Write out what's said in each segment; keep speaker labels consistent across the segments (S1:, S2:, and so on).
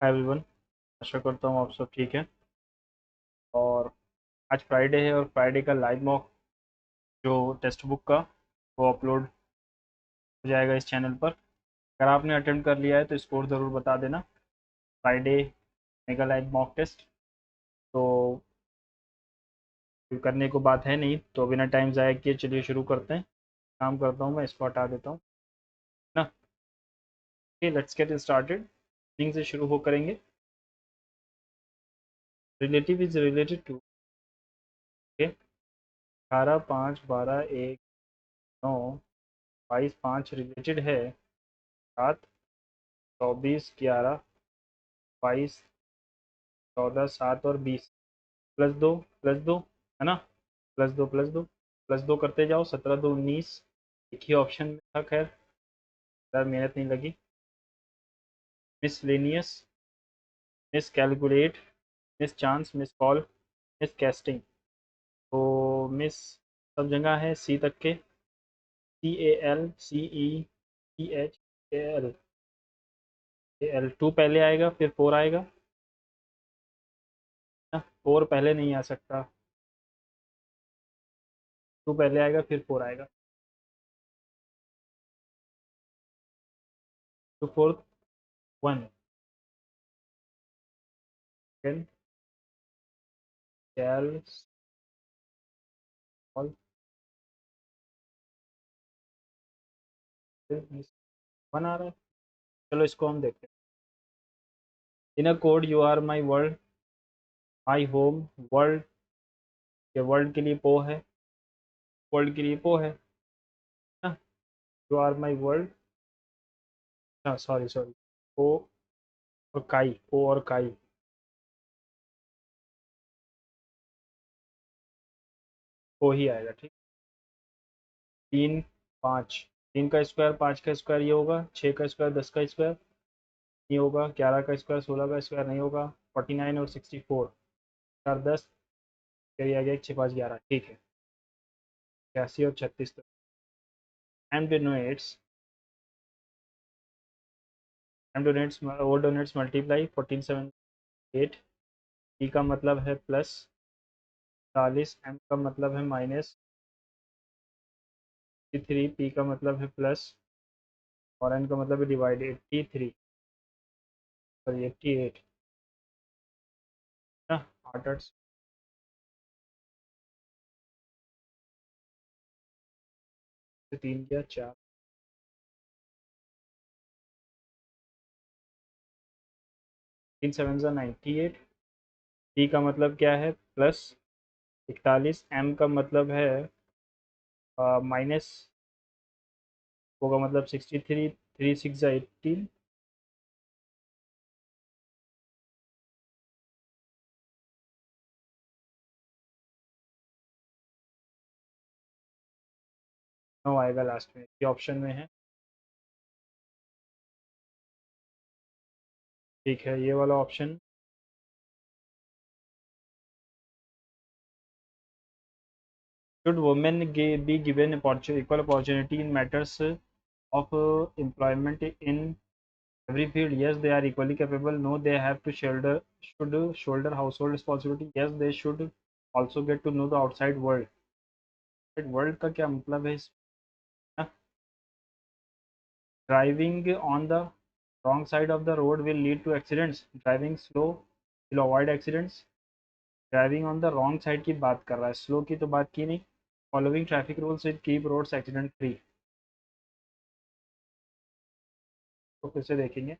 S1: Hi everyone. आशा करता हूँ आप सब ठीक हैं। और आज फ्राइडे है और फ्राइडे का लाइव मॉक जो टेक्स्ट बुक का वो अपलोड हो जाएगा इस चैनल पर। अगर आपने अटेम्प्ट कर लिया है तो स्कोर ज़रूर बता देना। Friday mega live mock test तो कोई करने को बात है नहीं, तो बिना टाइम ज़ाया किए चलिए शुरू करते हैं। काम करता हूँ, मैं इसको हटा देता हूँ ना। Okay, let's get started. Thing से शुरू हो करेंगे। Relative is related to, okay. 18, 5, 12, 1, 9, 22, 5 related है 7, 24, 11, 22, 14, 7 और 20। +2 है ना। +2 करते जाओ। 17, 2, 19। एक ही ऑप्शन में था, खैर ज़्यादा मेहनत नहीं लगी। Miscellaneous, miss calculate, miss chance, miss call, miss casting. तो मिस सब जगह है, सी तक के। CALCEEHAL। 2 पहले आएगा फिर 4 आएगा ना। 4 पहले नहीं आ सकता। 2 पहले आएगा फिर 4 आएगा। तो fourth 1। Call call call miss 1 आ रहा है। चलो इसको हम देखते हैं। In a code you are my world, my home, world. ये वर्ल्ड के लिए पो है, वर्ल्ड के लिए पो है ना। You are my world. हाँ, सॉरी सॉरी। पो और काई, पो और काई। पो ही आएगा, ठीक। 3, 5। 3 का स्क्वायर 5 का स्क्वायर ये होगा। 6 का स्क्वायर 10 का स्क्वायर नहीं होगा। 11 का स्क्वायर 16 का स्क्वायर नहीं होगा। 49 और 64। 4, 10। फिर ये आ गया 6, 5, 11, ठीक है। 86 और 36 तक। एम डिनोट्स, वो डोनेट्स मल्टीप्लाई 14, 7, 8। पी का मतलब है +40। एम का मतलब है -3। पी का मतलब है प्लस और एन का मतलब है डिवाइड। 83, सॉरी 88 ना। 8, 8 से 3 किया 4। 3, 7 ज़ा 98। पी का मतलब क्या है, +41। एम का मतलब है माइनस, होगा मतलब 63। 3, 6 ज़ा 18। 9 आएगा लास्ट में, ये ऑप्शन में है। ठीक है, ये वाला option. Should women be given equal opportunity in matters of employment in every field? Yes, they are equally capable. No, they have to shoulder household responsibility. Yes, they should also get to know the outside world. World का क्या मतलब है इस? Driving on the wrong side of the road will lead to accidents. Driving slow will avoid accidents. Driving on the wrong side की बात कर रहा है, स्लो की तो बात की नहीं। Following traffic rules will keep roads accident free. तो फिर से देखेंगे।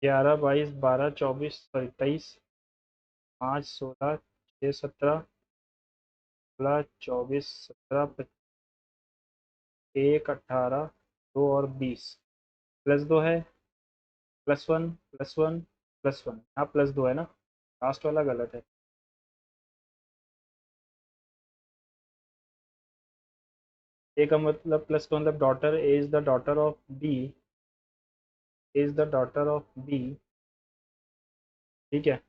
S1: 11, 22, 12, 24, सॉरी 23, 5, 16, 6, 17, 16, 24, 17, 1, 18, 2 और 20। +2 है, +1, +1, +1। यहाँ +2 है ना, लास्ट वाला गलत है। ए का मतलब, प्लस का मतलब daughter. A is the daughter of B, A is the daughter of B, ठीक है।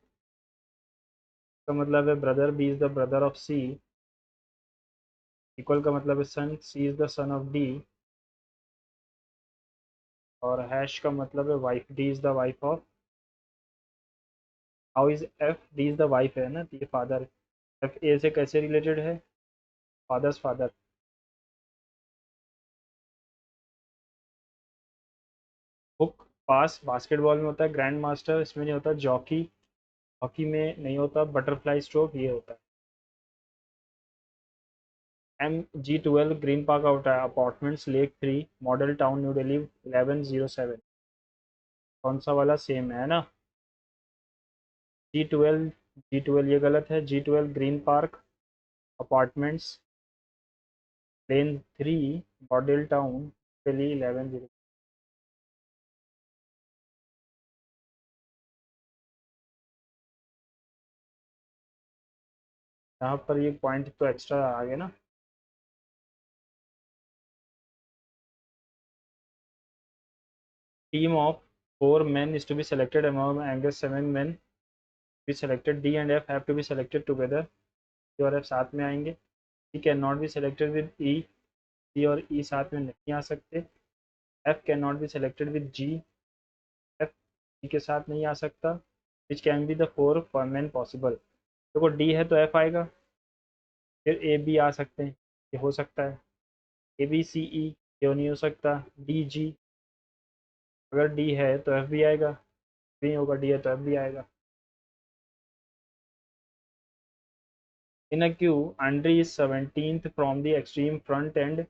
S1: का मतलब है brother, B is the brother of C. Equal का मतलब है son, C is the son of D. और हैश का मतलब है wife, D is the wife of, how is F, D is the wife है ना, तो ये फादर, एफ ए से कैसे रिलेटेड है, फादर्स फादर। हुक, पास बास्केटबॉल में होता है, ग्रैंड मास्टर इसमें नहीं होता, जॉकी हॉकी में नहीं होता, बटरफ्लाई स्ट्रोक ये होता है। MG12 ग्रीन पार्क आउट है, apartments lake 3 model town new Delhi 1107, कौन सा वाला सेम है ना। जी ट्वेल्व ये गलत है, जी 12 ग्रीन पार्क अपार्टमेंट्स लेन 3 मॉडल टाउन दिल्ली 11। यहाँ पर ये पॉइंट तो एक्स्ट्रा आ गया ना। Team of 4 men is to be selected among angus 7 men be selected, D and F have to be selected together, C और F साथ में आएंगे, C can not be selected with E, C और E साथ में नहीं आ सकते, F can not be selected with G, F G के साथ नहीं आ सकता, which can be the 4 men possible, देखो D है तो F आएगा, फिर A B आ सकते हैं, ये हो सकता है, A B C E क्यों नहीं हो सकता, D G, अगर D है तो F भी आएगा, नहीं होगा D है तो F भी आएगा। In a queue, Andre is 17th from the extreme front and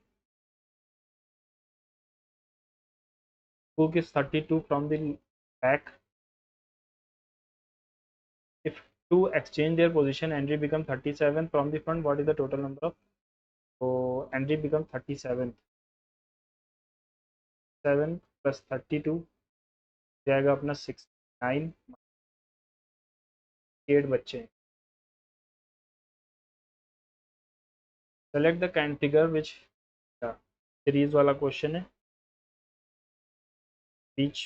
S1: Cook is 32 from the back. If two exchange their position, Andre becomes 37 from the front. What is the total number of? So Andre becomes 37. 7 plus 32 जाएगा अपना 69, 8 बच्चे हैं। Select the can figure which series वाला question है, बीच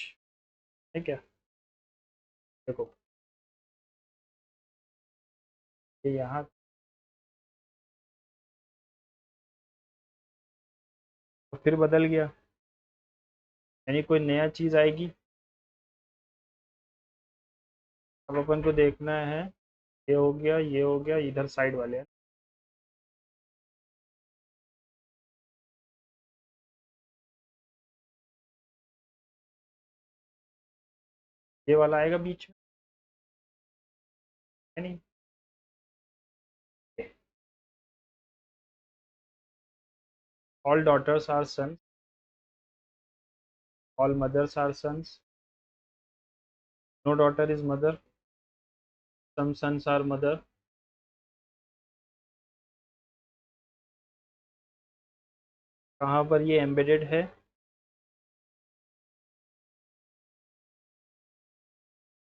S1: है क्या, देखो ये यहाँ तो फिर बदल गया, यानी कोई नया चीज़ आएगी। अब अपन को देखना है, ये हो गया, ये हो गया, इधर साइड वाले हैं, ये वाला आएगा बीच में, है नहीं। All daughters are sons, all mothers are sons, no daughter is mother, some sons are mother, कहाँ पर ये एम्बेडेड है,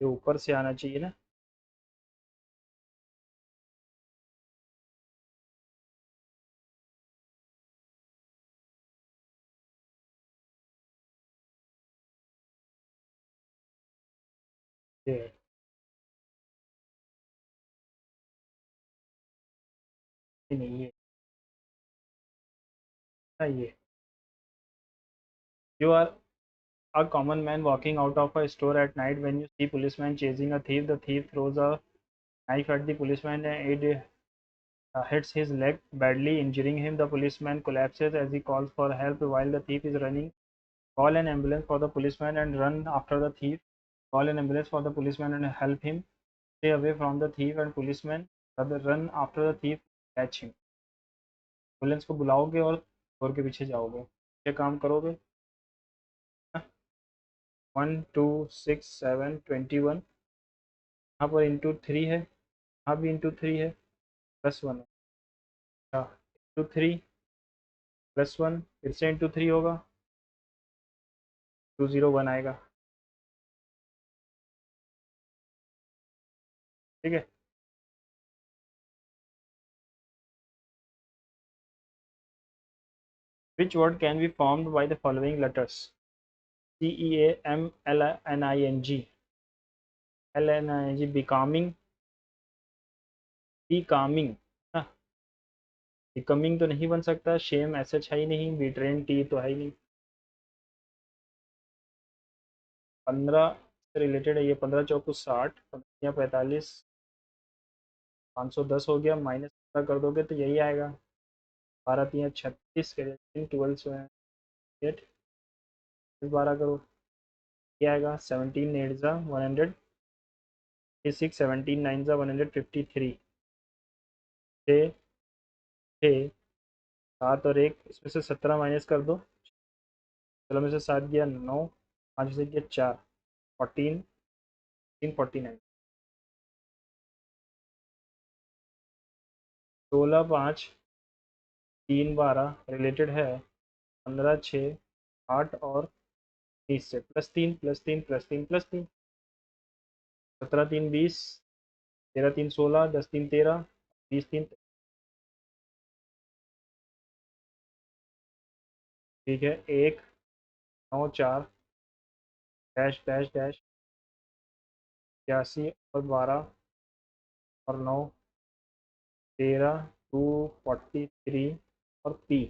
S1: ये ऊपर से आना चाहिए ना, ये नहीं, ये ना, ये you are a common man walking out of a store at night when you see policeman chasing a thief, the thief throws a knife at the policeman and it hits his leg badly injuring him, the policeman collapses as he calls for help while the thief is running, call an ambulance for the policeman and run after the thief, call an ambulance for the policeman and help him stay away from the thief and policeman rather run after the thief catch him, ambulance को बुलाओगे और चोर के पीछे जाओगे, ये काम करोगे। 1 2 6 7 21, यहाँ पर इंटू 3 है, यहाँ भी इंटू 3 है, +1 है, अच्छा इंटू 3 +1 फिर से इंटू 3 होगा, 201 आएगा, ठीक है। Which word can be formed by the following letters, CEAMLNING, LNING, becoming, becoming, becoming तो नहीं बन सकता, शेम एस एच है ही नहीं, बी ट्रेन टी तो है ही नहीं, 15 से रिलेटेड है ये। 15 चौको 60, 45, 510 हो गया, माइनस कर दोगे तो यही आएगा। 12 3 36, 12 से 8, 12 करो, ये आएगा। 17 8 ज़ा 156, 17 9 ज़ा 153, 6 6 7 और 1, इसमें से 17 माइनस कर दो। 16 में से 7 गया 9, 5 में से गया 4, 14, 49। 16 5 3 12 रिलेटेड है 15 6 8 और 30 से, +3 +3 +3 +3, 17 3 20, 13 3 16, 10 3 13, 20 3। ठीक है, 1 9 4 डैश डैश डैश 81 और 12 और 9 13 243 और पी,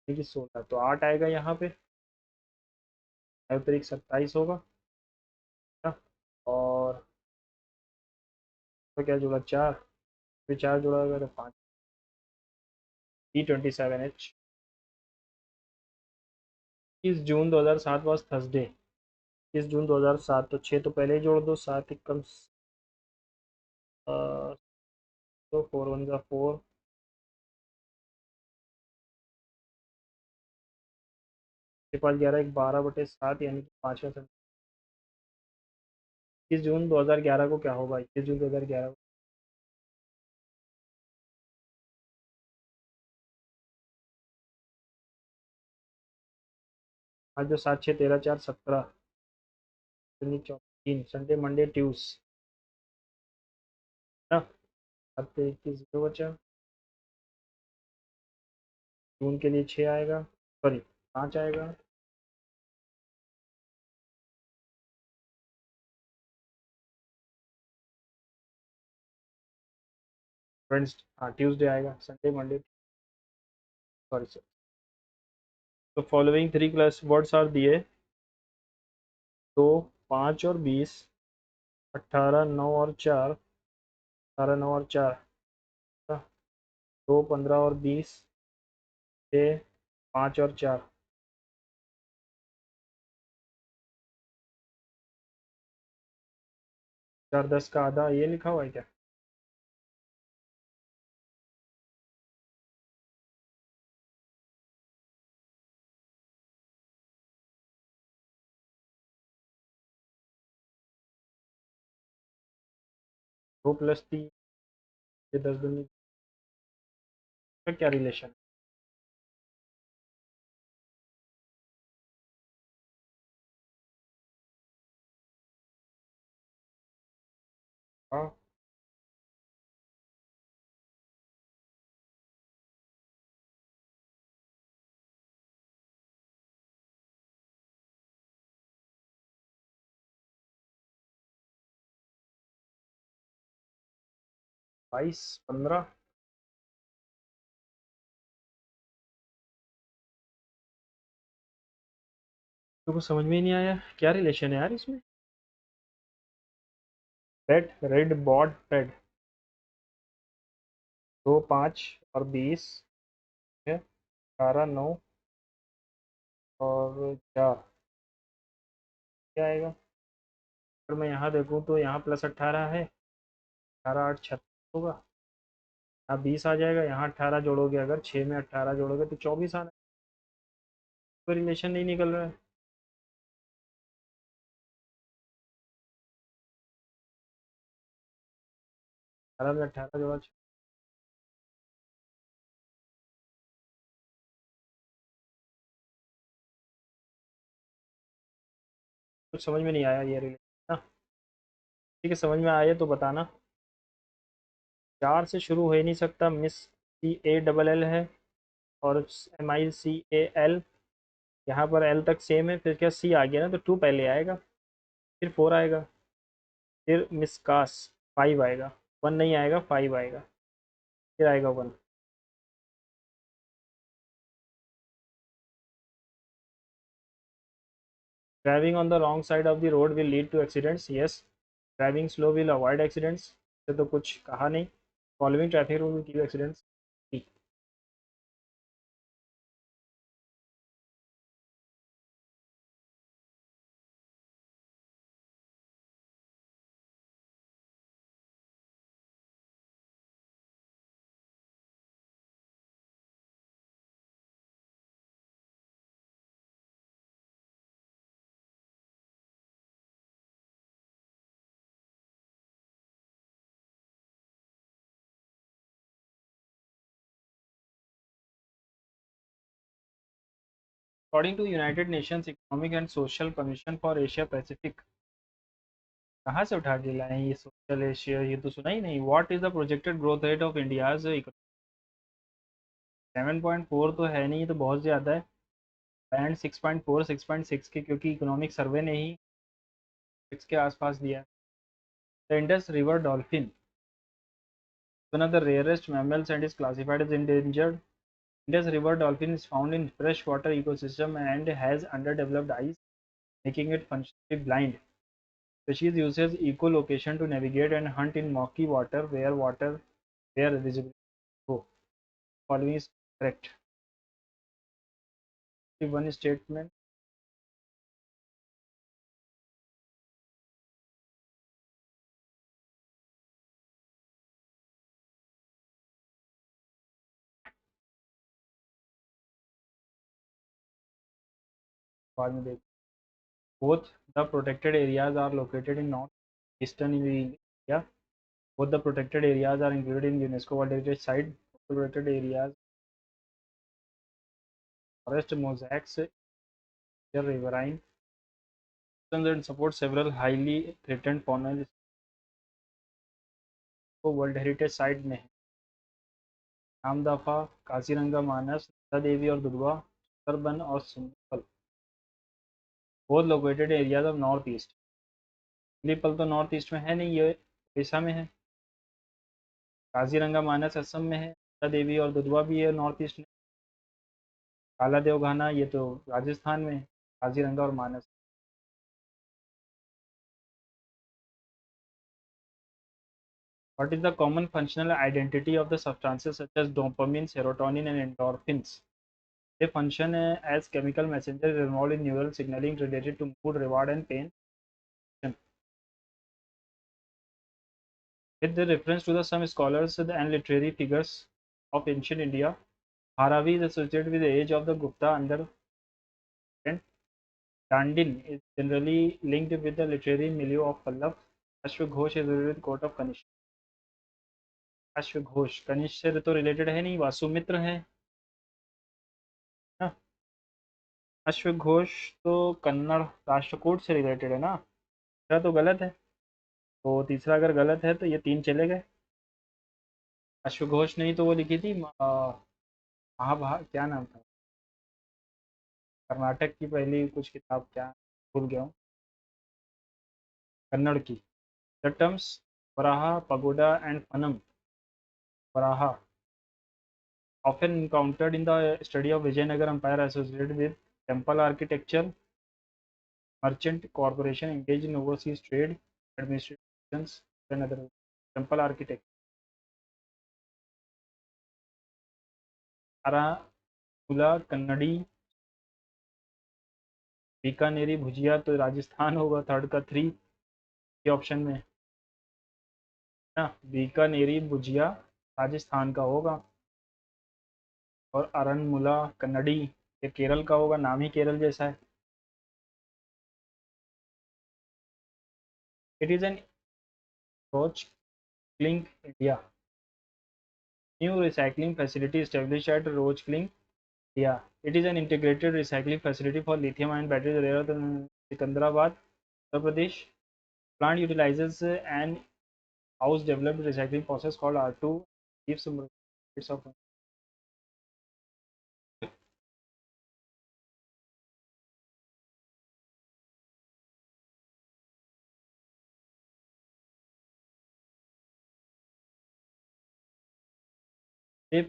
S1: ठीक है 16, तो 8 आएगा यहाँ पे। 5 तरीक 27 होगा ना? और तो क्या जुड़ा 4, फिर 4 जुड़ा होगा तो 5, E27H। 21 June 2007 was Thursday. 21 जून 2007, तो 6 तो पहले ही जोड़ दो, 7 एकम तो 4 1 का 4, के पास 11 एक 12/7, यानी कि 5 का। 21 जून 2011 को क्या होगा? 21 जून 2011 को आज जो 7 6 13 4 17, 3 संडे मंडे ट्यूस ना। अब तो 21 जीरो बचा। जून के लिए 6 आएगा, सॉरी 5 आएगा। फ्रेंड्स हाँ ट्यूसडे आएगा, संडे मंडे, सॉरी सर। तो फॉलोइंग 3 क्लास वर्ड्स आर दिए, 2 5 और 20, 18 9 और 4, 18 9 और 4, 2 15 और 20, 6 5 और 4। 4 10 का आधा, ये लिखा हुआ है क्या? 2 + 3, ये 10 दूनी का क्या रिलेशन? हाँ 22 15। तो कुछ समझ में ही नहीं आया, क्या रिलेशन है यार इसमें? रेड रेड बॉड रेड, 2 5 और 20 है, 18 9 और 4, क्या आएगा? अगर मैं यहाँ देखूँ तो यहाँ +18 है, 18 8 36 होगा, यहाँ 20 आ जाएगा, यहाँ 18 जोड़ोगे, अगर 6 में 18 जोड़ोगे तो 24 आना। कोई रिलेशन नहीं निकल रहा है। 18 में 18 जोड़ा कुछ समझ में नहीं आया ये रिलेशन ना। ठीक है, समझ में आया तो बताना। 4 से शुरू हो ही नहीं सकता, मिस CALL है, और MICAL, यहाँ पर L तक सेम है, फिर क्या C आ गया ना, तो 2 पहले आएगा, फिर 4 आएगा, फिर मिसकास 5 आएगा, 1 नहीं आएगा, 5 आएगा, फिर आएगा 1। Driving on the wrong side of the road will lead to accidents, yes. Driving slow will avoid accidents, ये तो कुछ कहा नहीं। Following traffic rule will keep accidents. According to United Nations Economic and Social Commission for Asia Pacific, कहाँ से उठा के लाए हैं ये सोशल एशिया, ये तो सुना ही नहीं। What is the projected growth rate of India's economy? 7.4 तो है नहीं, ये तो बहुत ज़्यादा है। बैंड 6.4 6.6 के, क्योंकि इकोनॉमिक सर्वे ने ही 6 के आसपास दिया है। The Indus river dolphin, one of the rarest mammals and is classified as endangered. Indus River dolphin is found in freshwater ecosystem and has underdeveloped eyes, making it functionally blind. Species uses echolocation to navigate and hunt in murky where visible. So, following is correct. One statement बाद में देख। Both the protected areas are located in northeastern India. Both the protected areas are included in UNESCO World Heritage Site. Protected areas, forest mosaics, riverine and support several highly threatened fauna को world heritage site में है। नामदफा, काजीरंगा मानस, नंदा देवी और दुधवा, सुंदरबन और simple, both located areas of north east. Simple तो north east में है नहीं, ये उड़ीसा में है। काजीरंगा मानस असम में है। नंदा देवी और दुधवा भी है नॉर्थ ईस्ट में। काला देवघाना ये तो राजस्थान में है। काजीरंगा और मानस। What is the common functional identity of the substances such as dopamine, serotonin, and endorphins? They function as chemical messengers involved in neural signaling related to mood, reward, and pain. With the reference to the some scholars and literary figures of ancient India, Dharavi is associated with the age of the Gupta under and Dandin is generally linked with the literary milieu of Pallav. Ashwaghosh is related with court of Kanish. अश्वघोष Kanishka से तो related है नहीं, वासुमित्र है ना। अश्वघोष तो कन्नड़ राष्ट्रकूट से related है ना। तीसरा तो गलत है, तो तीसरा अगर गलत है तो ये तीन चले गए। अश्वघोष नहीं तो वो लिखी थी महाभारत, क्या नाम था कर्नाटक की पहली कुछ किताब, क्या भूल गया हूँ, कन्नड़ की। The terms varaha, pagoda and fanam, varaha often encountered in the study of Vijayanagar Empire associated with temple architecture, merchant corporation engaged in overseas trade, administrations, and other temple architecture. आराकुला कन्नड़ी, बीकानेरी भुजिया तो राजस्थान होगा थर्ड का थ्री के ऑप्शन में ना। बीकानेरी भुजिया राजस्थान का होगा। और अरनमुला कन्नड़ी ये केरल का होगा, नाम ही केरल जैसा है। It is an approach clink India, new recycling facility established at Rochkling. Yeah, it is an integrated recycling facility for lithium-ion batteries rare earth in Secunderabad, Uttar Pradesh. Plant utilizes an house-developed recycling process called R2. Gives some benefits of.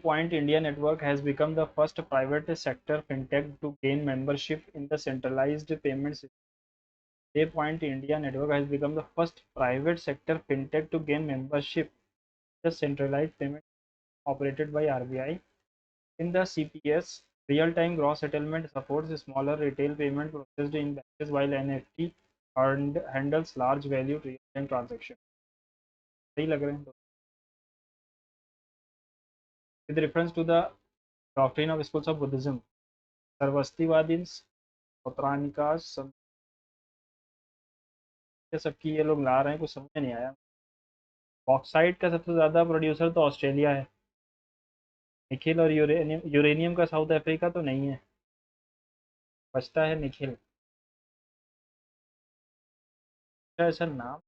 S1: Point India Network has become the first private sector fintech to gain membership in the centralized payment system. PayPoint India network has become the first private sector fintech to gain membership. The centralized payment operated by RBI. In the CPS, real-time gross settlement supports smaller retail payment processed in batches, while NFT handles large value real-time transaction. सही लग रहे हैं. With reference to the doctrine of schools of Buddhism, सर्वस्तिवादीन, पौत्राणिकास, ये सबकी ये लोग ला रहे हैं, कुछ समझ नहीं आया. बॉक्साइट का सबसे ज़्यादा प्रोड्यूसर तो ऑस्ट्रेलिया है. निखिल और यूरेनियम का साउथ अफ्रीका तो नहीं है. बचता है निखिल. क्या ऐसा नाम.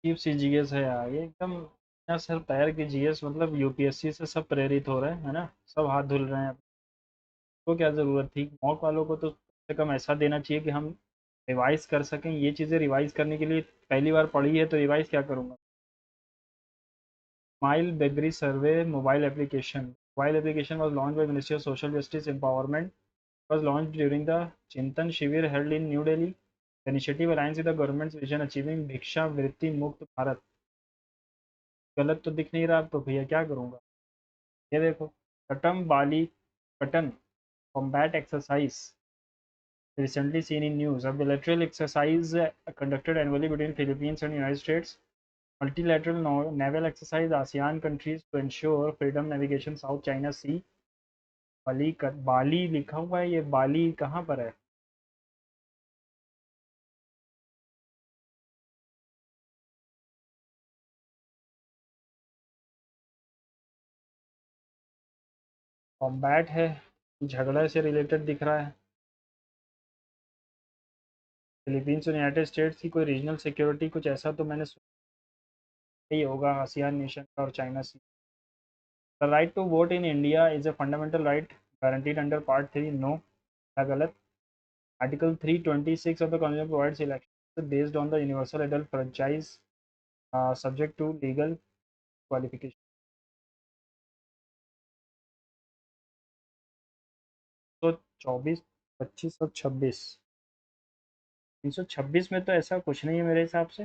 S1: अजीब सी जीएस है यार ये एकदम. बिना सर पैर की जीएस, मतलब यूपीएससी से सब प्रेरित हो रहे हैं, है ना. सब हाथ धुल रहे हैं. तो क्या ज़रूरत थी. मॉक वालों को तो कम से कम ऐसा देना चाहिए कि हम रिवाइज कर सकें. ये चीज़ें रिवाइज करने के लिए पहली बार पढ़ी है तो रिवाइज क्या करूँगा. Smile beggary survey mobile application. Mobile application was launched by Ministry of Social Justice Empowerment. Was launched during the Chintan Shivir held in New Delhi. The initiative aligns with the government's vision achieving भिक्षा वृत्ति मुक्त भारत. गलत तो दिख नहीं रहा तो भैया क्या करूँगा. ये देखो. कटम बाली कटन combat exercise recently seen in news. A bilateral exercise conducted annually between Philippines and United States. Multilateral naval exercise ASEAN countries to ensure freedom navigation South China Sea. बाली लिखा हुआ है. ये बाली कहाँ पर है. कॉम्बैट है. झगड़ा से रिलेटेड दिख रहा है. फिलीपींस और यूनाइटेड स्टेट्स की कोई रीजनल सिक्योरिटी कुछ ऐसा तो मैंने सुना ही होगा. आसियान नेशन का और China Sea. The right to vote in India is a fundamental right guaranteed under part 3. No. क्या गलत. Article 326 of the Constitution provides elections based on the universal adult franchise subject to legal qualification. तो 24, 25 और 26. 326 में तो ऐसा कुछ नहीं है मेरे हिसाब से.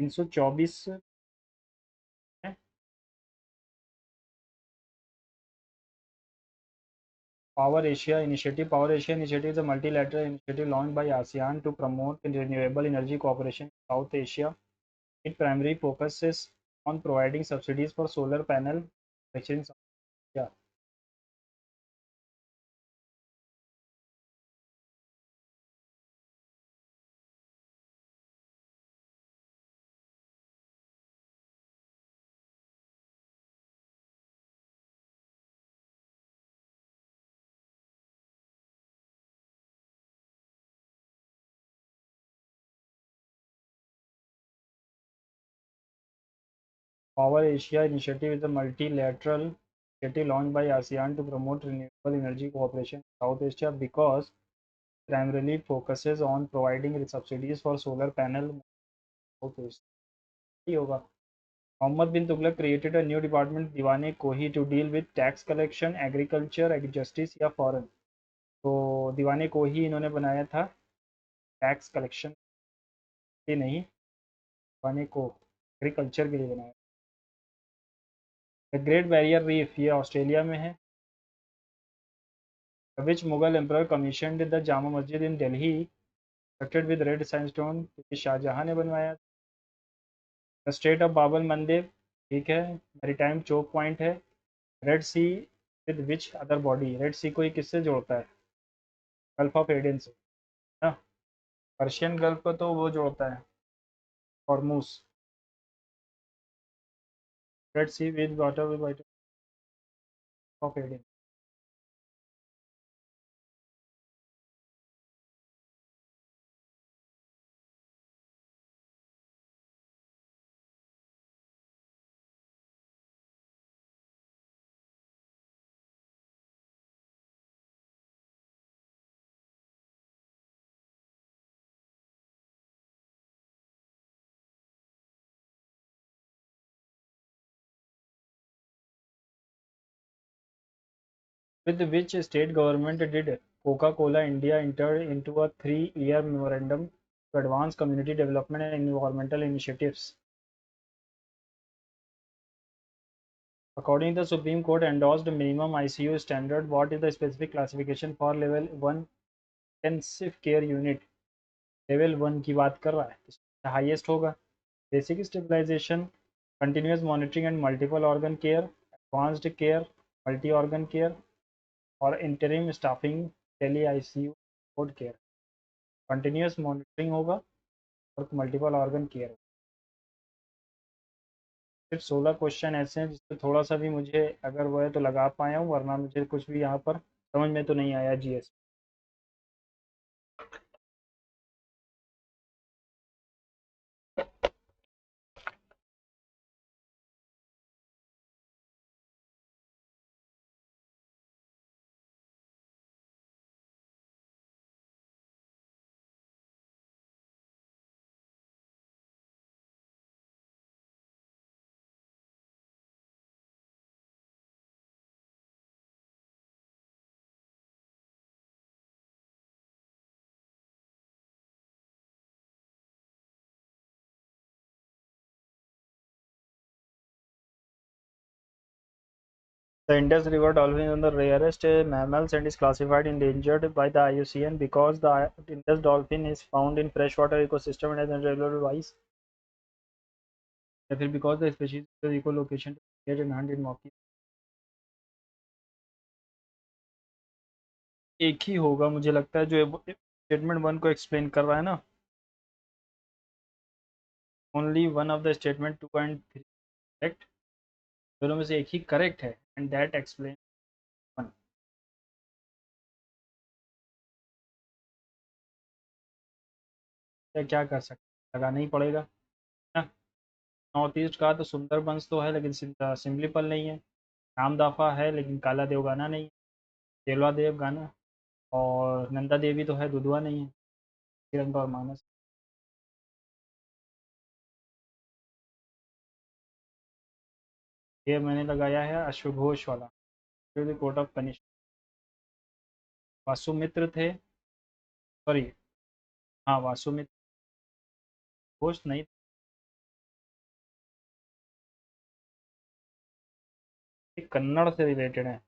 S1: 324 है. Power Asia initiative is a multilateral initiative launched by ASEAN to promote renewable energy cooperation in South Asia. It primarily focuses on providing subsidies for solar panel manufacturing in South Asia. Power Asia initiative is a multilateral initiative launched by ASEAN to promote renewable energy cooperation in South Asia because it primarily focuses on providing subsidies for solar panel in South Asia. ही होगा. Mohammed bin Tughlaq created a new department दीवाने कोही to deal with tax collection, agriculture, justice या foreign. तो दीवाने कोही इन्होंने बनाया था टैक्स कलेक्शन के नहीं, दीवाने को एग्रीकल्चर के लिए बनाया. द ग्रेट बैरियर रीफ ये ऑस्ट्रेलिया में है. Which Mughal emperor commissioned the Jama Masjid in Delhi? Constructed with red sandstone, क्योंकि शाहजहां ने बनवाया। The state of Babal Mandeb, ठीक है। मैरीटाइम चोक पॉइंट है। Red Sea with which other body, Red Sea को ये किससे जोड़ता है? गल्फ ऑफ एडन से ना। पर्शियन गल्फ को तो वो जोड़ता है Hormuz. Red Sea with water of Aden. With which state government did Coca-Cola India enter into a 3-year memorandum to advance community development and environmental initiatives? According to the Supreme Court endorsed minimum ICU standard, what is the specific classification for level 1 intensive care unit? Level 1 की बात कर रहा है तो highest होगा। Basic stabilization, continuous monitoring and multiple organ care, advanced care, multi organ care और interim staffing, tele ICU support care. Continuous monitoring होगा और मल्टीपल ऑर्गन केयर। सिर्फ 16 क्वेश्चन ऐसे हैं जिससे थोड़ा सा भी मुझे अगर वो है तो लगा पाया हूँ, वरना मुझे कुछ भी यहाँ पर समझ में तो नहीं आया GS. The Indus River dolphin is one of the rarest mammals and is classified endangered by the IUCN because the Indus dolphin is found in freshwater ecosystem and has regular wise, या फिर because the species ecolocation is enhanced in mocking। एक ही होगा मुझे लगता है जो statement 1 को explain कर रहा है ना। Only one of the statement 2 and 3 correct, दोनों में से एक ही करेक्ट है एंड दैट एक्सप्लेन 1। क्या कर सकते, लगाना ही पड़ेगा ना। नॉर्थ ईस्ट का तो सुंदरबंस तो है लेकिन सिमलीपल नहीं है। नामदाफा है लेकिन काला देव गाना नहीं है। देवला देव गाना और नंदा देवी तो है, दुधवा नहीं है। तिरंगा और मानस। ये मैंने लगाया है अश्वघोष वाला, कोर्ट ऑफ कनिष्क। वासुमित्र थे, सॉरी, हाँ वासुमित्र, घोष नहीं। कन्नड़ से रिलेटेड है।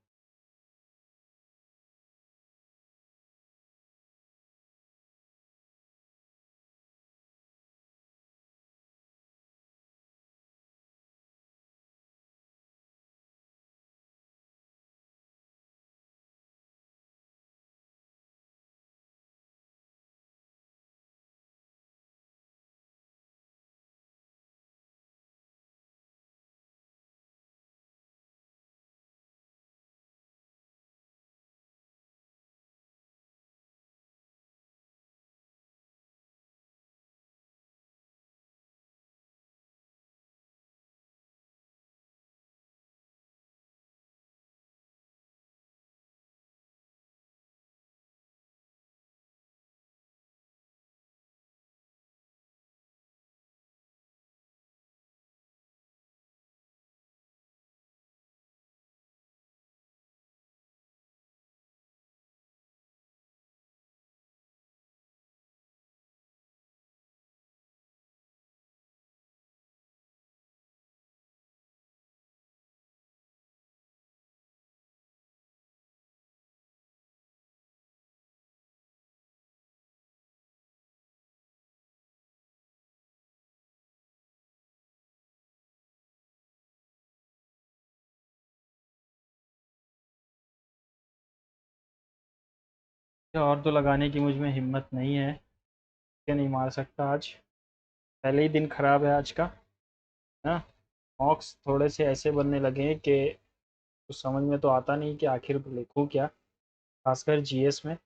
S1: और तो लगाने की मुझ में हिम्मत नहीं है, ये नहीं मार सकता आज, पहले ही दिन खराब है आज का ना। मॉक्स थोड़े से ऐसे बनने लगे हैं कि कुछ समझ में तो आता नहीं कि आखिर लिखूँ क्या, खासकर जीएस में।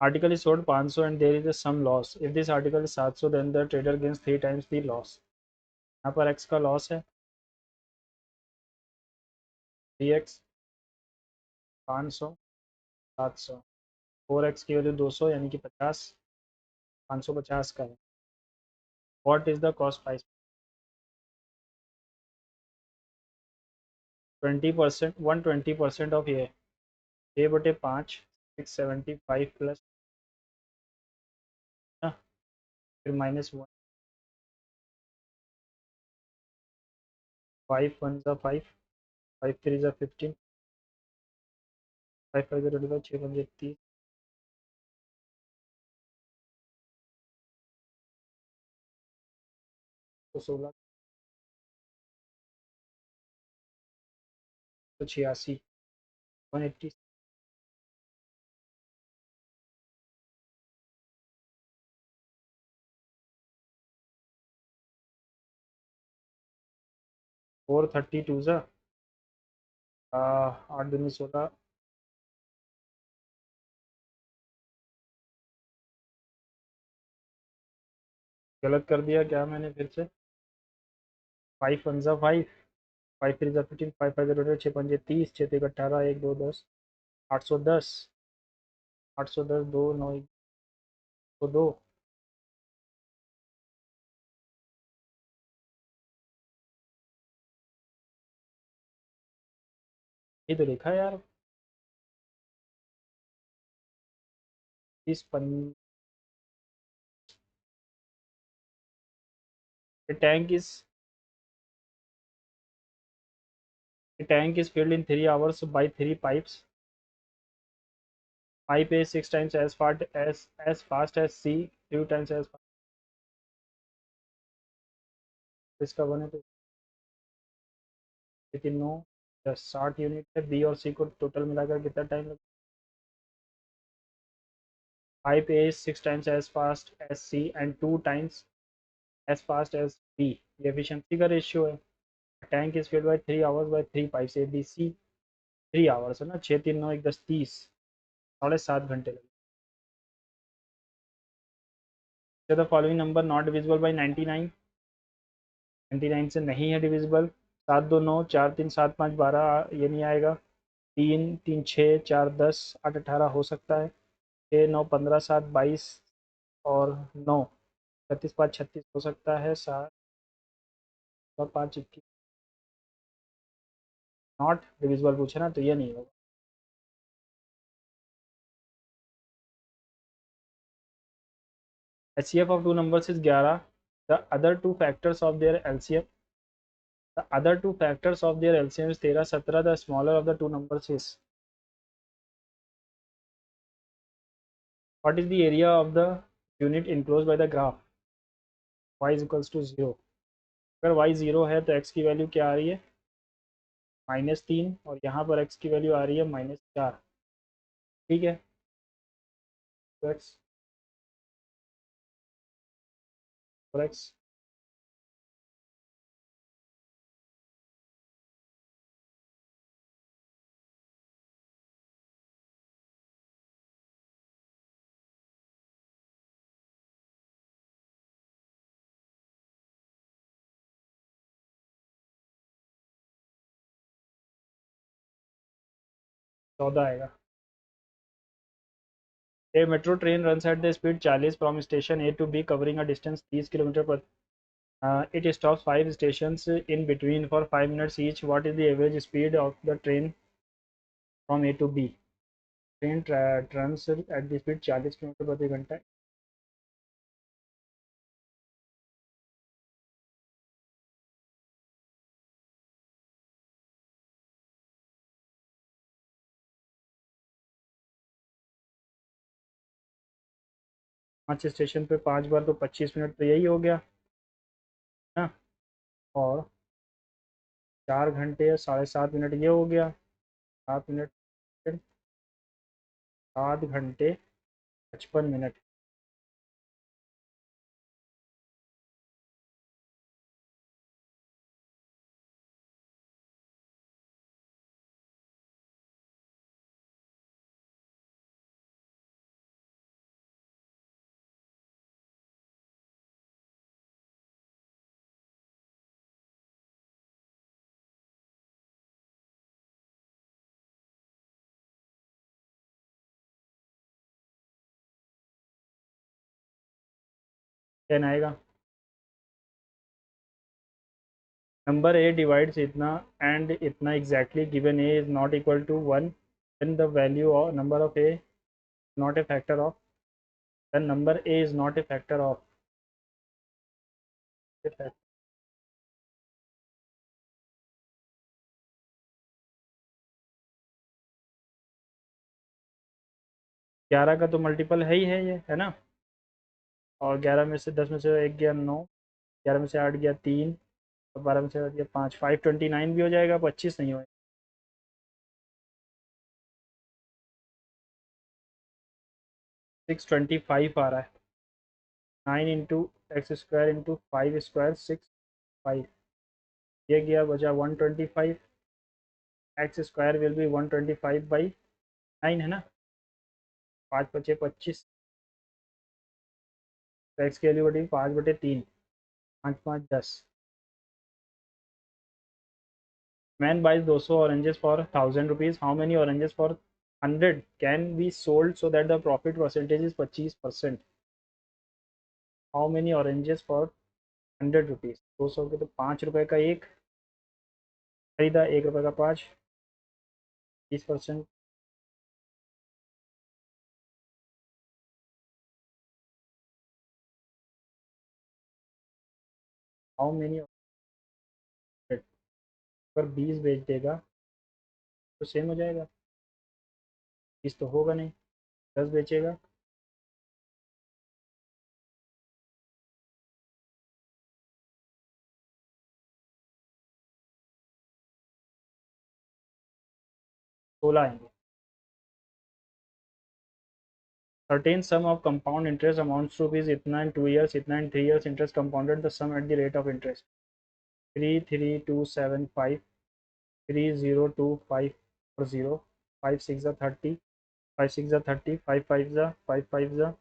S1: Article is sold 500 and there is a some loss, if this article is 700 then the trader gains 3 times the loss. यहाँ पर एक्स का लॉस है 3x, 500, 700, 4x की वैल्यू 200 यानी कि 50, 550 का है। What is the cost price? 20%, 120% of ये 6/5, 675 प्लस ना, फिर -1, 5 1 ज़ा 5, 5 3 ज़ा 15, 5 5 ज़ा 25, 6 5 30, तो 16, तो 86, 180, 432 ज़ा 8 दूनी 16, गलत कर दिया क्या मैंने फिर से? 5 1 ज़ा 5, 5 3 ज़ा 15, 5 5 ज़ा 25, 6 5 30, 6 3 18, 1 2 10, 810, 810, 2 9 2 2, ये तो लिखा है यार। इस पन tank is tank is filled in 3 hours by 3 pipes. Pipe A 6 times as fast as C 2 times as fast. इसका बने तो लेकिन नो, 60 यूनिट है। बी और सी को टोटल मिलाकर कितना टाइम लगेगा? Pipe A 6 times as fast as C and 2 times as fast as B, ये एफिशिएंसी का रेशियो है। Tank is filled by 3 hours by 3 pipes A B C, 3 hours है ना, 6 3 9 1 10 30, 7.5 घंटे लगे। The following number not divisible by 99, 99 से नहीं है डिविजिबल। 7 2 9, 4 3 7 5 12, ये नहीं आएगा। 3 3 6, 4 10, 8 18 हो सकता है। 6 9 15 7 22 और 9, 36 5 36 हो सकता है। 7 और 5 21, नॉट डिविजिबल पूछे ना, तो ये नहीं होगा। HCF of two numbers is 11, the other two factors of their LCM, the other two factors of their LCM is 13 17, the smaller of the two numbers is, what is the area of the unit enclosed by the graph? Y is equals to 0। अगर y 0 है तो x की value क्या आ रही है? -3, और यहाँ पर x की वैल्यू आ रही है -4। ठीक है, तो x और x चौदह आएगा। A metro train runs at the speed 40 from station A to B, covering a distance 30 km per. It stops 5 stations in between for 5 minutes each. What is the average speed of the train from A to B? Train runs at the speed 40 km प्रति घंटा। पाँच station पे 5 बार तो 25 minute तो यही हो गया ना, और 4 घंटे 7.5 मिनट ये हो गया, 7 मिनट 7 घंटे 55 मिनट। टेन आएगा। नंबर ए डिवाइड्स इतना एंड इतना exactly given A is not equal to 1, then the value of number of A not a factor of, then number A is not a factor of. 11 का तो multiple है ही है ये, है ना। और 11 में से 10 में से 1 गया 9, 11 में से 8 गया 3, और 12 में से 8 गया 5, 529 भी हो जाएगा, 25 नहीं होगा। 625 आ रहा है। 9 इंटू x² इंटू 5 स्क्वायर 6 5, ये गया बचा 125। एक्स स्क्वायर विल बी 125/9 है ना। 5 × 5 = 25। तो एक्स की वैल्यू बटी 5/3, 5×5 = 10। Man buys 200 oranges for 1000 rupees, how many oranges for 100 can be sold so that the profit percentage is 25%। How many oranges for 100 rupees, 200 के तो 5 रुपये का एक खरीदा, 1 रुपये का 5, 20%। हाउ मेनी, अगर 20 बेच देगा तो सेम हो जाएगा, 20 तो होगा नहीं। 10 बेचेगा, 16 आएंगे। Certain sum of compound interest amounts to rupees इतना in 2 years, इतना in 3 years, interest compounded the sum at the rate of interest 33275, 3025 और 0, 5 6 30, 5 6 30, 5 5 5 5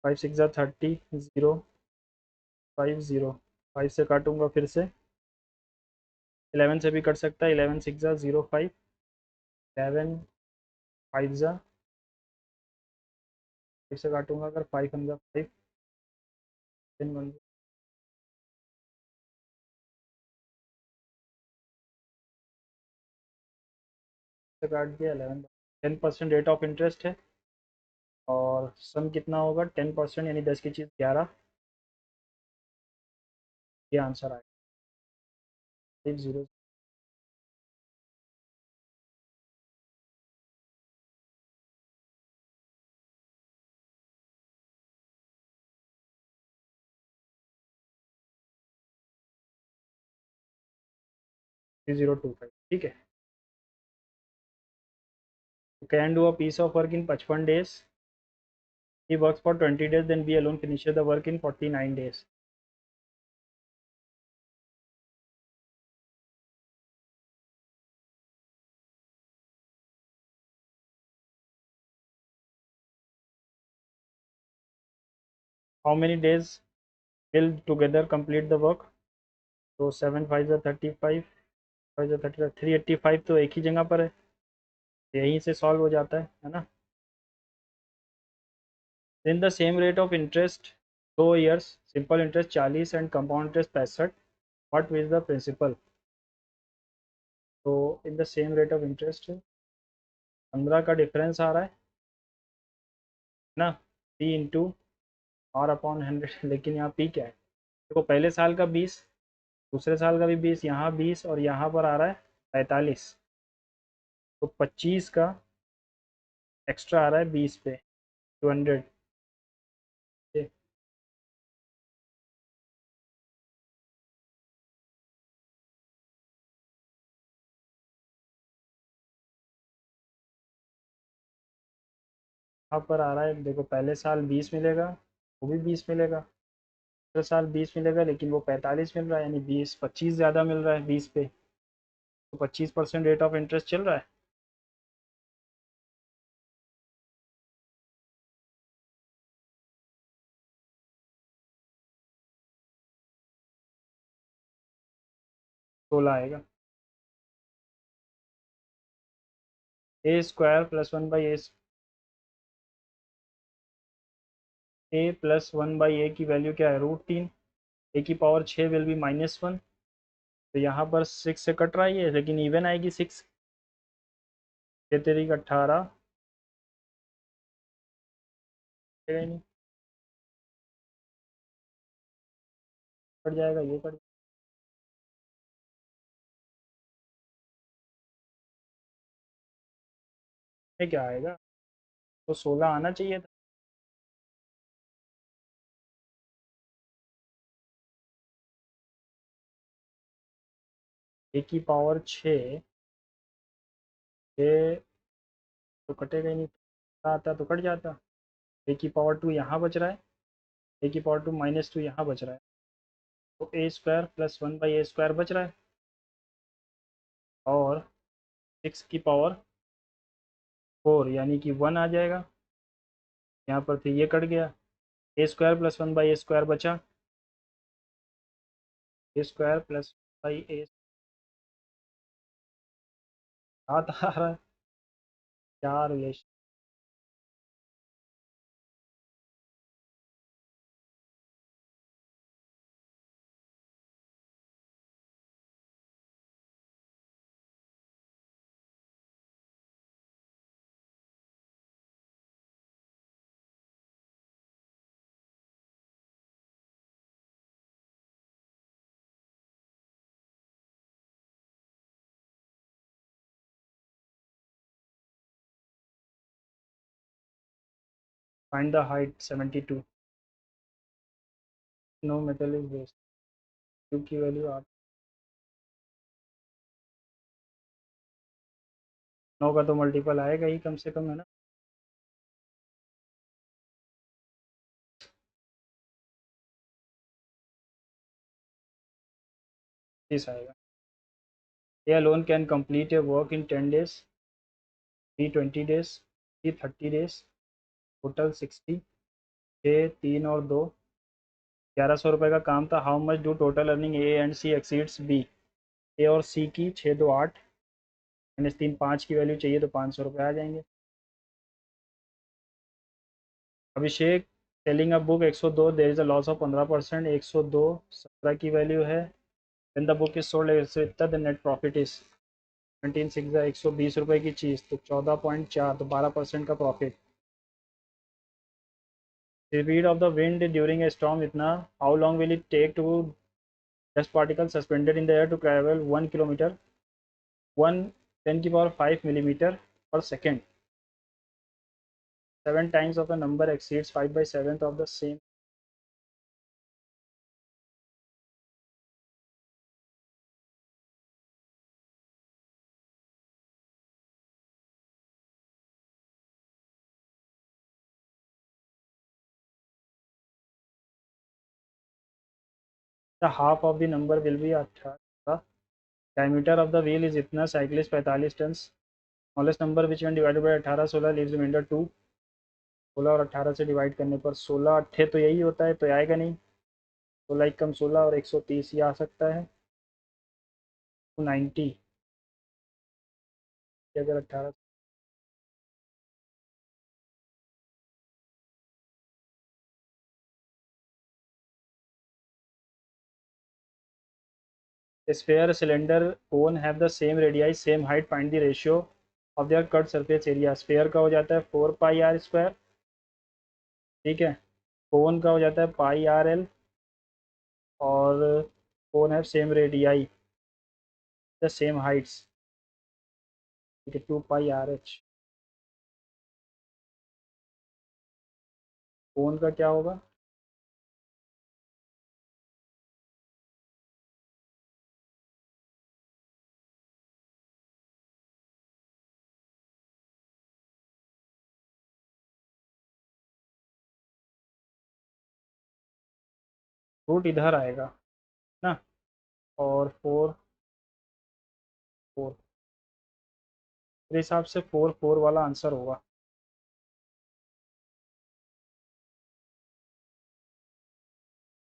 S1: 5 6 30, 0 5 0, 5 से काटूंगा फिर से, 11 से भी कट सकता है, 11 6 0 5, 11 5 फिर से काटूंगा अगर 5 5, 10 1 से काट दिया 11। 10% रेट ऑफ इंटरेस्ट है, और सम कितना होगा 10%, यानी 10 की चीज़ 11, ये आंसर आएगा 50 3025। ठीक है। Can do a piece of work in 55 days, he works for 20 days, then we alone finishes the work in 49 days. How many days will together complete the work? तो 7 5 35, 5 35, 385 तो एक ही जगह पर है, यहीं से सॉल्व हो जाता है ना। Then the same rate of interest 2 years, simple interest 40 and compound interest 65, what is the principal? तो in the same rate of interest 15 का डिफरेंस आ रहा है ना, पी इंटू आर अपॉन 100। लेकिन यहाँ पी क्या है, देखो पहले साल का 20, दूसरे साल का भी 20, यहाँ 20 और यहाँ पर आ रहा है 45, तो 25 का एक्स्ट्रा आ रहा है 20 पे 200। यहाँ पर आ रहा है, देखो पहले साल 20 मिलेगा, वो भी 20 मिलेगा, दूसरे साल 20 मिलेगा, लेकिन वो 45 मिल रहा है, यानी 25 ज़्यादा मिल रहा है 20 पे, तो 25% रेट ऑफ इंटरेस्ट चल रहा है। 16 आएगा। A square plus one by A plus one by A की वैल्यू क्या है, √3। ए की पावर 6 विल बी -1, तो यहाँ पर 6 से कट रहा है ये, लेकिन इवन आएगी 6, 6×3 = 18, नहीं कट जाएगा, ये कट, में क्या आएगा, तो 16 आना चाहिए था। ए की पावर 6, 6 तो कटेगा ही नहीं, आता तो कट जाता। ए की पावर 2 यहाँ बच रहा है, ए की पावर 2 -2 यहाँ बच रहा है, तो A square plus one by A square बच रहा है, और 6 की पावर 4 यानी कि 1 आ जाएगा, यहाँ पर फिर ये कट गया, A square plus one by A square बचा, A square plus by A, सात आ रहा है, क्या relation. Find the height 72, no metal is waste, Q की वैल्यू 8, 9 का तो मल्टीपल आएगा ही कम से कम, है ना। 30 आएगा। A alone can complete a work in 10 days, B 20 days, C 30 days, total 60, 6, 3 और 2, 1100 रुपये का काम था। How much do total earning A and C exceeds B, A और सी की 6, 2, 8 -3, 5 की वैल्यू चाहिए, तो 500 रुपये आ जाएंगे। Abhishek selling a book 102, there is a loss of 15%, 102 17 की वैल्यू है, then the book is sold इतना, द नेट प्रॉफिट इज 17, 6 120 रुपये की चीज़, तो 14.4, तो 12% का profit. Speed of the wind during a storm इतना, how long will it take to dust particle suspended in the air to travel 1 kilometre, 1 × 10⁵ millimetre पर second, 7 times of a number exceeds 5/7 of the same. The half of the number will be 18, diameter of the wheel is इतना, cyclist 45 tons, smallest number which when divided by 18, 16 leaves remainder 2, 16 और 18 से divide करने पर 16 अट्ठे तो यही होता है, तो आएगा नहीं, 16 कम 16 और 130 ये आ सकता है, 290, अगर 18, sphere cylinder cone have the same radii, same height, find the ratio of their cut surface area। Sphere का हो जाता है 4πr², ठीक है, कोन का हो जाता है πrl, और कोन है same radii, the same Heights, ठीक है, 2πrh। कोन का क्या होगा, रूट इधर आएगा ना, और 4 4 मेरे हिसाब से 4 4 वाला आंसर होगा।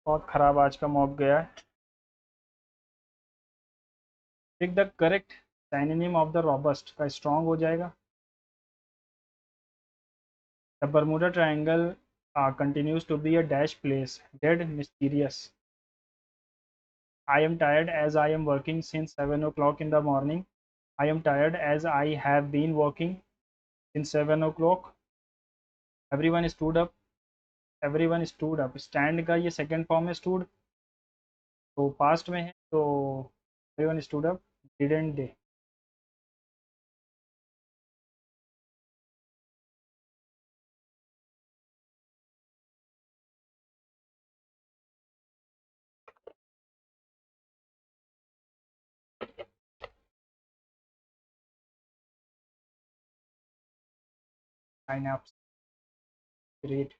S1: बहुत ख़राब आज का मॉक गया है। Pick the correct synonym of the robust का स्ट्रॉन्ग हो जाएगा। The Bermuda triangle continues to be a dash place, dead mysterious. I am tired as I am working since 7 o'clock in the morning. I am tired as I have been working since 7 o'clock. Everyone stood up. Everyone stood up. Stand का ये second form है stood, तो past में है, तो everyone stood up. Didn't they? Lineups. Great.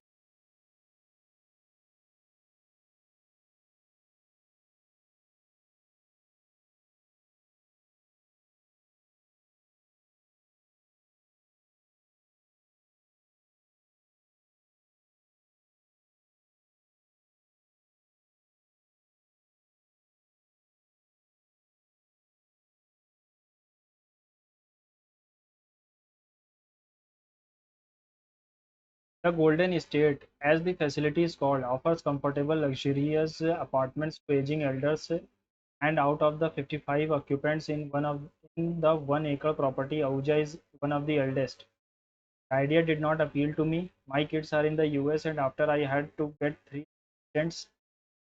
S1: The Golden State, as the facility is called, offers comfortable, luxurious apartments to aging elders, and out of the 55 occupants in the 1 acre property, Ahuja is one of the eldest. The idea did not appeal to me. My kids are in the US, and after I had to get 3 stents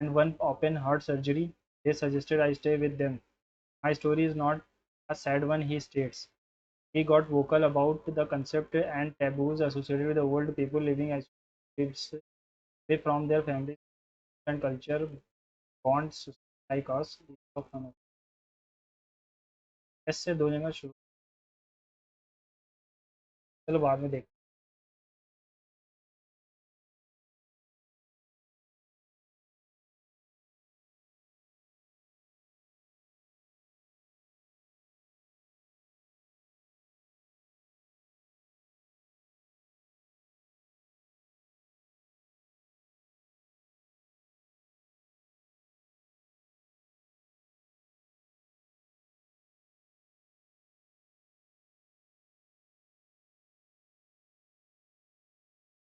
S1: and one open heart surgery, they suggested I stay with them. My story is not a sad one, he states. He got vocal about the concept and taboos associated with the old people living isolated away from their families and culture bonds like us. ऐसे दो जगह शुरू, चलो बाद में देख।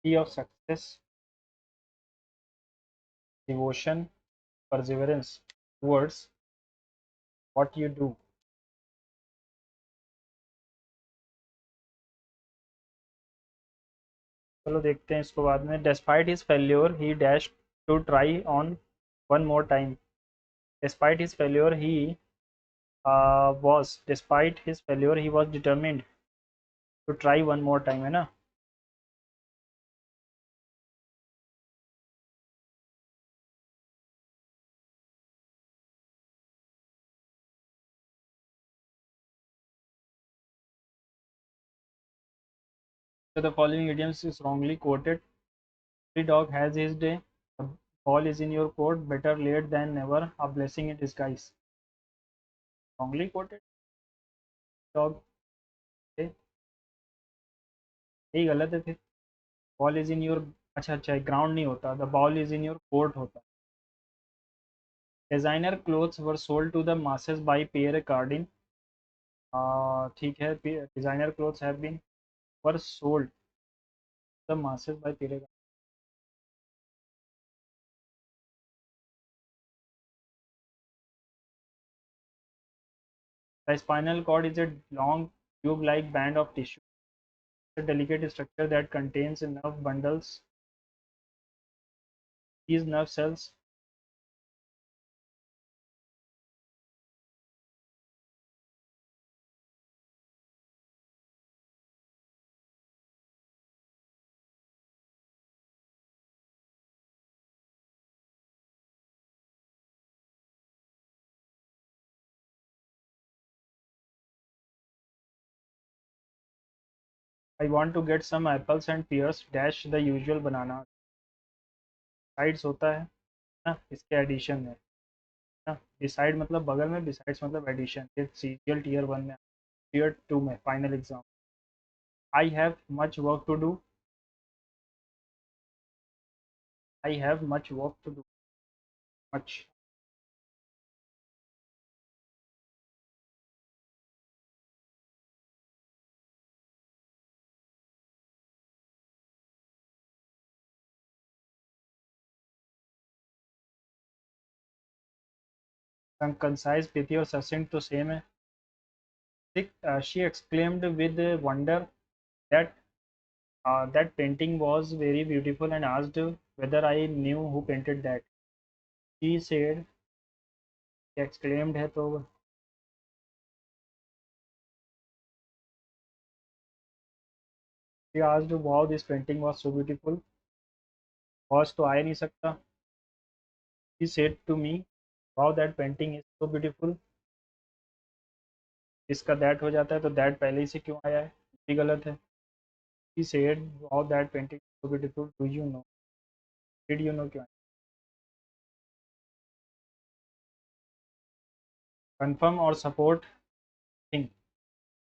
S1: Key of success, devotion, perseverance towards what you do. चलो देखते हैं इसको बाद में। Despite his failure, he dashed to try on one more time. Despite his failure, he was determined to try one more time, है ना। So the following idioms is wrongly quoted. Every dog has his day. The ball is in your court. Better late than never. A blessing in disguise. Wrongly quoted. Dog day, यही गलत है फिर। Ball is in your, अच्छा अच्छा ground नहीं होता, the ball is in your court होता। Designer clothes were sold to the masses by Pierre Cardin. ठीक है, designer clothes have been were sold the masses by Pierre. The spinal cord is a long tube like band of tissue, a delicate structure that contains nerve bundles. These nerve cells, I want to get some apples and pears dash the usual banana। Sides होता है ना, इसके addition है ना। Beside मतलब बगल में, besides मतलब एडिशन। ये सीजीएल टीयर 1 में, टीयर 2 में final exam. I have much work to do, I have much work to do, much. Concise, pithy और succinct तो सेम है। She exclaimed with wonder that that painting was very beautiful and asked whether I knew who painted that. She said, exclaimed है तो she asked wow this painting was so beautiful। was तो आ ही नहीं सकता। She said to me wow that painting is so beautiful। इसका that हो जाता है तो that पहले ही से क्यों आया है, ये गलत है। She said wow that painting is so beautiful, do you know, did you know क्यों। confirm और support थिंग,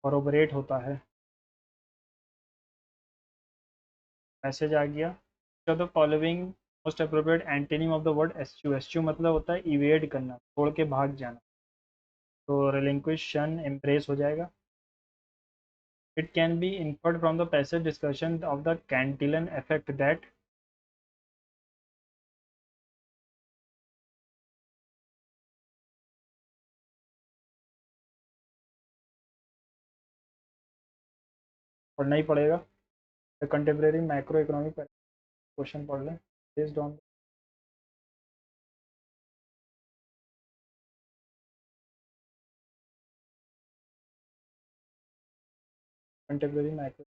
S1: corroborate होता है। मैसेज आ गया। The following most appropriate antonym of the word eschew. Eschew मतलब होता है इवेड करना, छोड़ के भाग जाना। तो रिलिंक्विश, शन, एम्ब्रेस हो जाएगा। It can be inferred from the passage discussion of the Cantillon effect that. पढ़ना ही पड़ेगा। The contemporary macro economic question पढ़ लें based on contemporary macro.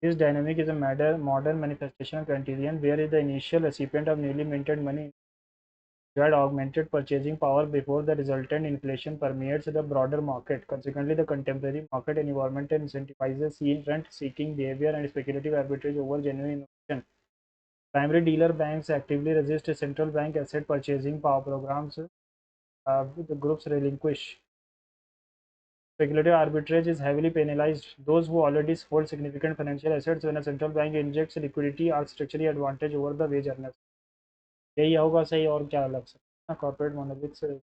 S1: This dynamic is a modern manifestation of quantilian, where is the initial recipient of newly minted money who had augmented purchasing power before the resultant inflation permeates the broader market. Consequently, the contemporary market environment incentivizes yield rent-seeking behavior and speculative arbitrage over genuine innovation. Primary dealer banks actively resist central bank asset purchasing power programs. The groups relinquish. Speculative arbitrage is heavily penalized. Those who already hold significant financial assets when a central bank injects liquidity are structurally advantaged over the wage earners. यही होगा सही, और क्या लग सकता है corporate monolith से।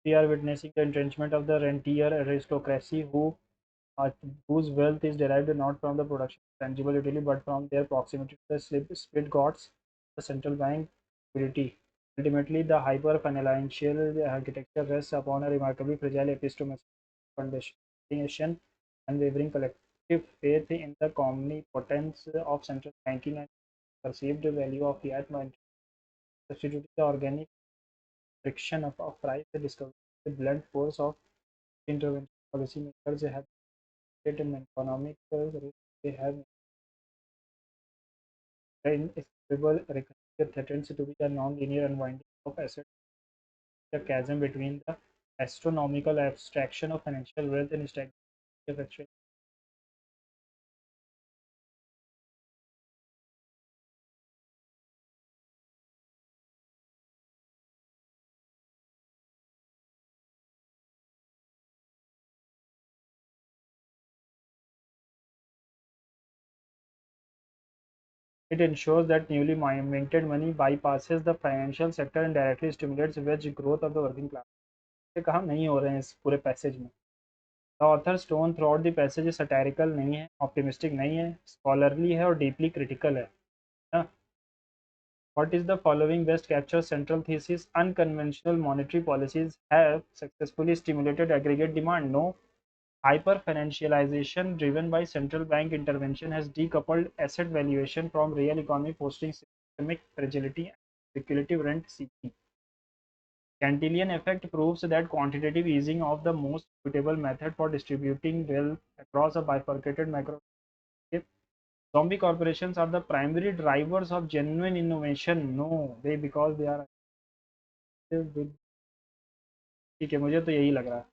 S1: We are witnessing the entrenchment of the rentier aristocracy uh, whose wealth is derived not from the production of tangible utility but from their proximity to the split gods. the central bank liquidity. Ultimately, the hyper-financial architecture rests upon a remarkably fragile epistemological foundation and wavering collective faith in the omnipotence of central banking and perceived value of fiat money, substituting the organic friction of price discovery. The blunt force of intervention policymakers have created an economic risk. They have inexplicable recurrence threatens to be a non-linear unwinding of assets, the chasm between the astronomical abstraction of financial wealth and stagnation of actual. It ensures that newly minted money bypasses the financial sector and directly stimulates wage growth of the working class. ये काम नहीं हो रहे हैं इस पूरे passage में. The author's tone throughout the passage is satirical नहीं है, optimistic नहीं है, scholarly है और deeply critical है. ना? What is the following best captures central thesis? Unconventional monetary policies have successfully stimulated aggregate demand. No. Hyper-financialization driven by central bank intervention has decoupled asset valuation from real economy, fostering systemic fragility and speculative rent seeking. Cantillon effect proves that quantitative easing of the most suitable method for distributing wealth across a bifurcated macro. Zombie corporations are the primary drivers of genuine innovation. No, they because they are active with. ठीक है, मुझे तो यही लग रहा है.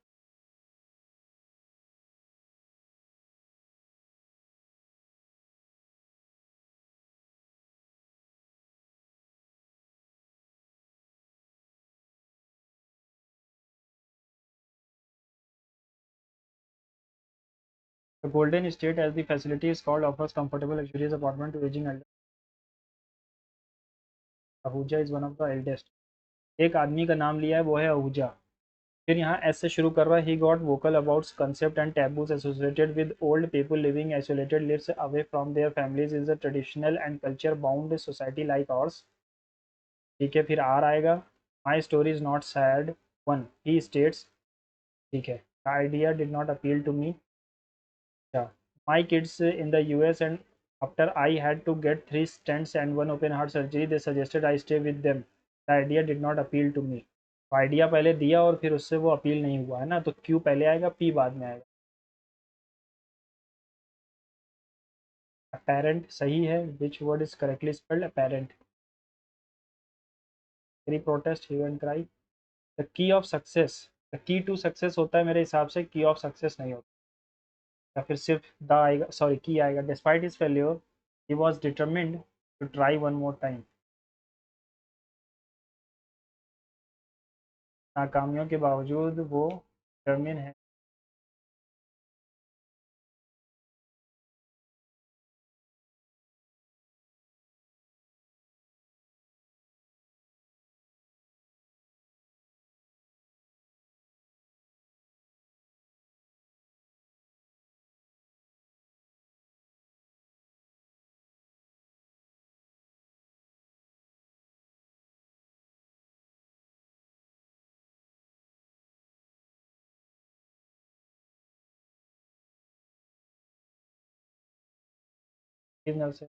S1: The Golden State, as the facility is called, offers comfortable, luxurious apartment to aging elders. Ahuja is one of the eldest. एक आदमी का नाम लिया है, वो है आहूजा. फिर यहाँ एस से शुरू कर रहा है. He got vocal about concept and taboos associated with old people living isolated lives away from their families is a traditional and culture bound society like ours. ठीक है, फिर आर आएगा. My story is not sad one, he states. ठीक है, the idea did not appeal to me. अच्छा, my kids in the US and after I had to get 3 stents and 1 open heart surgery, they suggested I stay with them. The idea did not appeal to me. Idea पहले दिया और फिर उससे वो appeal नहीं हुआ है ना, तो क्यू पहले आएगा, पी बाद में आएगा. अपेरेंट सही है. Which word is correctly spelled apparent? Pre protest hue and cry. The key of success. The key to success होता है मेरे हिसाब से, की ऑफ सक्सेस नहीं होता. या फिर सिर्फ द आएगा, सॉरी की आएगा. Despite his failure he was determined to try one more time. नाकामियों के बावजूद वो डिटर्मिन है. सिग्नल से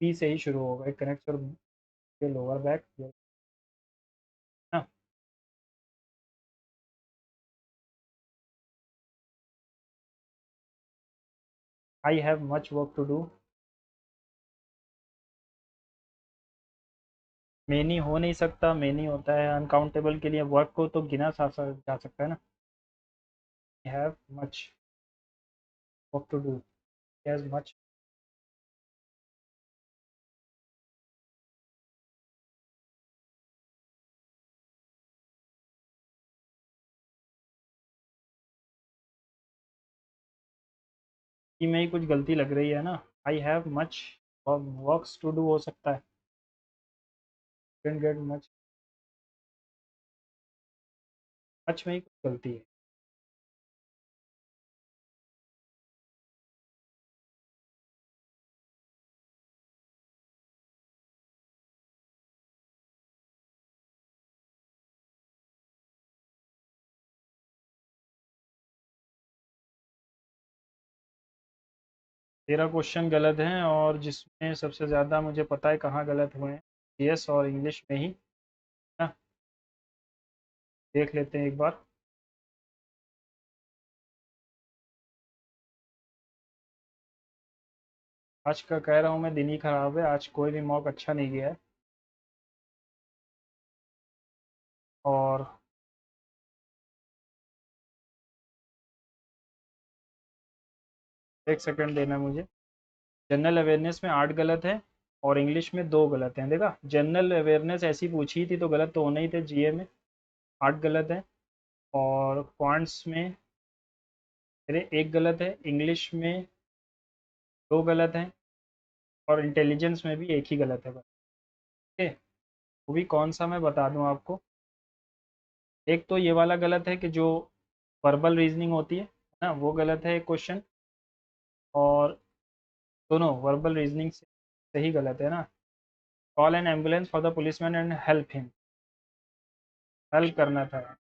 S1: पी से ही शुरू होगा. It connects your lower back. I have much work to do. Many हो नहीं सकता, मेनी होता है अनकाउंटेबल के लिए. वर्क को तो गिना जा सकता है ना. I have much work to do. Has much. में ही कुछ गलती लग रही है ना. I have much works to do हो सकता है. Can get much. मच में ही कुछ गलती है. 13 क्वेश्चन गलत हैं और जिसमें सबसे ज़्यादा मुझे पता है कहाँ गलत हुए हैं, जीएस और इंग्लिश में ही ना। देख लेते हैं एक बार। आज का कह रहा हूँ मैं, दिन ही खराब है, आज कोई भी मॉक अच्छा नहीं गया है। और एक सेकंड देना मुझे। जनरल अवेयरनेस में 8 गलत है और इंग्लिश में 2 गलत हैं। देखा, जनरल अवेयरनेस ऐसी पूछी थी तो गलत तो होना ही थे। जीए में 8 गलत है और क्वांट्स में मेरे 1 गलत है, इंग्लिश में 2 गलत हैं और इंटेलिजेंस में भी 1 ही गलत है बस। ओके, वो भी कौन सा मैं बता दूं आपको। एक तो ये वाला गलत है कि जो वर्बल रीजनिंग होती है ना, वो गलत है एक क्वेश्चन। और दोनों वर्बल रीजनिंग से सही गलत है ना। Call N ambulance for the policeman and help him, help करना था।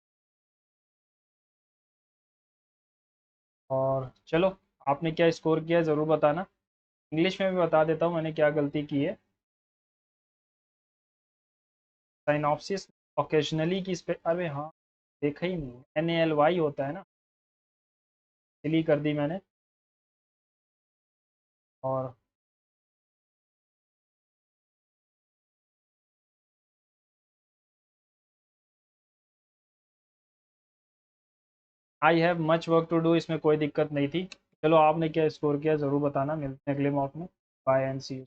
S1: और चलो, आपने क्या स्कोर किया ज़रूर बताना। इंग्लिश में भी बता देता हूँ मैंने क्या गलती की है। साइनॉप्सिस ओकेजनली की अरे हाँ, देखा ही नहीं, NALY होता है ना, इसलिए कर दी मैंने। और I have much work to do, इसमें कोई दिक्कत नहीं थी। चलो, आपने क्या स्कोर किया ज़रूर बताना। मिलते हैं अगले मॉक में। Bye and see you.